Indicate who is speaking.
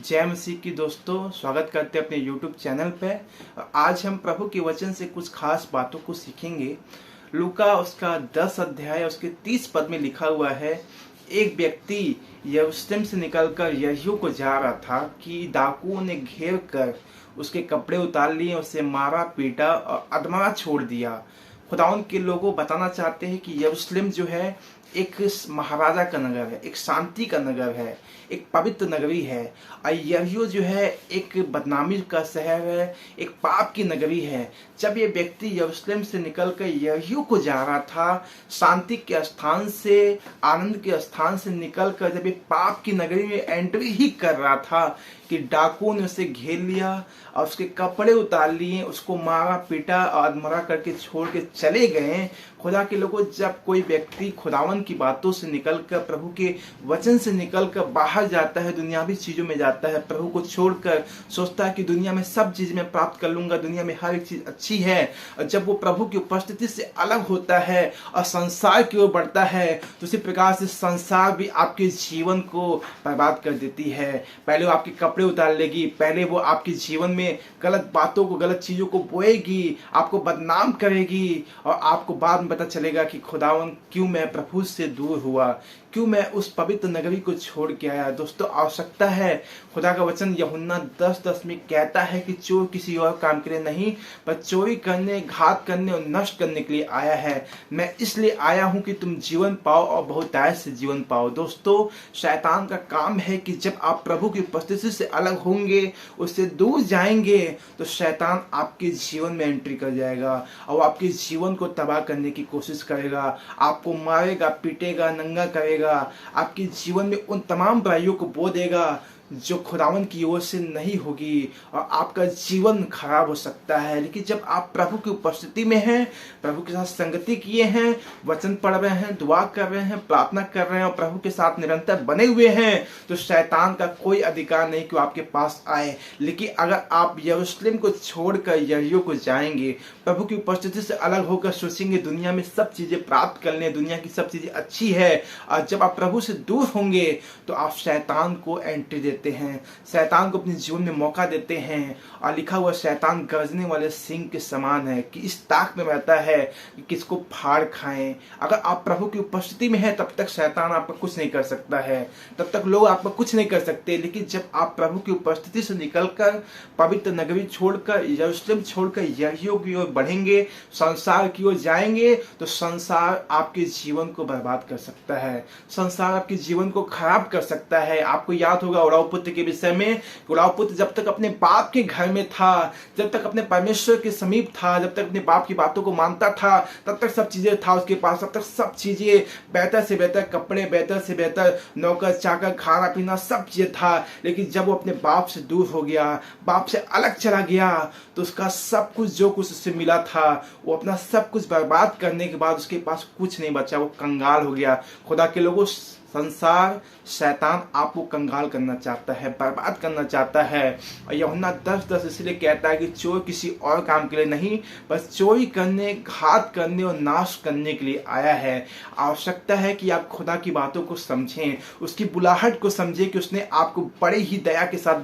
Speaker 1: जय मसीह की दोस्तों, स्वागत करते हैं अपने YouTube चैनल पे। आज हम प्रभु के वचन से कुछ खास बातों को सीखेंगे। लूका उसका 10 अध्याय उसके 30 पद में लिखा हुआ है, एक व्यक्ति यरूशलेम से निकलकर यरीहो को जा रहा था कि डाकुओं ने घेर कर उसके कपड़े उतार लिए, उसे मारा, पीटा और अधमरा छोड़ दिया। खुदावन के लोगों बताना चाहते हैं कि यरूशलेम जो है एक महाराजा का नगर है, एक शांति का नगर है, एक पवित्र नगरी है। और यरीहो जो है एक बदनामी का शहर है, एक पाप की नगरी है। जब ये व्यक्ति यरूशलेम से निकलकर यरीहो को जा रहा था, शांति के स्थान से, आनंद के स्थान से निकलकर जब ये पाप की नगरी में एंट्री ही कर रहा था कि डाकुओं ने उसे घेर लिया और उसके कपड़े उतार लिए, उसको मारा, पीटा और अधमरा करके छोड़ के चले गए। खुदा के लोगों, जब कोई व्यक्ति खुदावन की बातों से निकलकर, प्रभु के वचन से निकलकर बाहर जाता है, दुनियावी चीजों में जाता है, प्रभु को छोड़कर सोचता है कि दुनिया में सब चीज मैं प्राप्त कर लूंगा, दुनिया में हर एक चीज अच्छी है, और जब वो प्रभु की उपस्थिति से अलग होता है और संसार की ओर बढ़ता है, तो उसी प्रकार से संसार भी आपके जीवन को बर्बाद कर देती है। पहले वो आपके कपड़े उतार लेगी, पहले वो आपके जीवन में गलत बातों को, गलत चीजों को बोएगी, आपको बदनाम करेगी, और आपको बाद में पता चलेगा कि खुदावन क्यों मैं प्रभु से दूर हुआ, क्यों मैं उस पवित्र नगरी को छोड़ के आया। दोस्तों, आवश्यकता है, खुदा का वचन यूहन्ना 10:10 में कहता है कि चोर किसी और काम के लिए नहीं, पर चोरी करने, घात करने और नष्ट करने के लिए आया है। मैं इसलिए आया हूं कि तुम जीवन पाओ और बहुतायत से जीवन पाओ। दोस्तों, शैतान का काम है कि जब आप प्रभु की उपस्थिति से अलग होंगे, उससे दूर जाएंगे, तो शैतान आपके जीवन में एंट्री कर जाएगा और आपके जीवन को तबाह करने की कोशिश करेगा, आपको मारेगा, पीटेगा, नंगा करेगा, आपके जीवन में उन तमाम बुराइयों को बो देगा जो खुदावन की ओर से नहीं होगी, और आपका जीवन खराब हो सकता है। लेकिन जब आप प्रभु की उपस्थिति में हैं, प्रभु के साथ संगति किए हैं, वचन पढ़ रहे हैं, दुआ कर रहे हैं, प्रार्थना कर रहे हैं और प्रभु के साथ निरंतर बने हुए हैं, तो शैतान का कोई अधिकार नहीं कि वो आपके पास आए। लेकिन अगर आप यरूशलेम को छोड़कर यरीहो को जाएंगे, प्रभु की उपस्थिति से अलग होकर सोचेंगे दुनिया में सब चीजें प्राप्त कर लें, दुनिया की सब चीजें अच्छी है, और जब आप प्रभु से दूर होंगे तो आप शैतान को एंट्री देते हैं, शैतान को अपने जीवन में मौका देते हैं। और लिखा हुआ, शैतान गरजने वाले सिंह के समान है कि इस ताक में रहता है कि किसको फाड़ खाएं। अगर आप प्रभु की उपस्थिति में हैं, तब तक शैतान आपका कुछ नहीं कर सकता है, तब तक लोग आपका कुछ नहीं कर सकते। लेकिन जब आप प्रभु की उपस्थिति से निकलकर पवित्र नगरी छोड़कर, यरूशलेम छोड़कर यरीहो की ओर बढ़ेंगे, संसार की ओर जाएंगे, तो संसार आपके जीवन को बर्बाद कर सकता है, संसार आपके जीवन को खराब कर सकता है। आपको याद होगा उड़ाऊ पुत्र के विषय में, उड़ाऊ पुत्र जब तक अपने बाप के घर में था, जब तक अपने परमेश्वर के समीप था, जब तक अपने बाप की बातों को मानता था, तब तक सब चीजें था उसके पास, तब तक सब चीजें, बेहतर से बेहतर कपड़े, बेहतर से बेहतर नौकर चाकर, खाना पीना, सब चीजें था। लेकिन जब वो अपने बाप से दूर हो गया, बाप से अलग चला गया, तो उसका सब कुछ, जो कुछ उससे मिला था, वो अपना सब कुछ बर्बाद करने के बाद उसके पास कुछ नहीं बचा, वो कंगाल हो गया। खुदा के लोगों, संसार, शैतान आपको कंगाल करना चाहता है, बर्बाद करना चाहता है। और यूहन्ना 10:10 इसलिए कहता है कि चोर किसी और काम के लिए नहीं, बस चोरी करने, घात करने और नाश करने के लिए आया है। आवश्यकता है कि आप खुदा की बातों को समझें, उसकी बुलाहट को समझें कि उसने आपको बड़े ही दया के साथ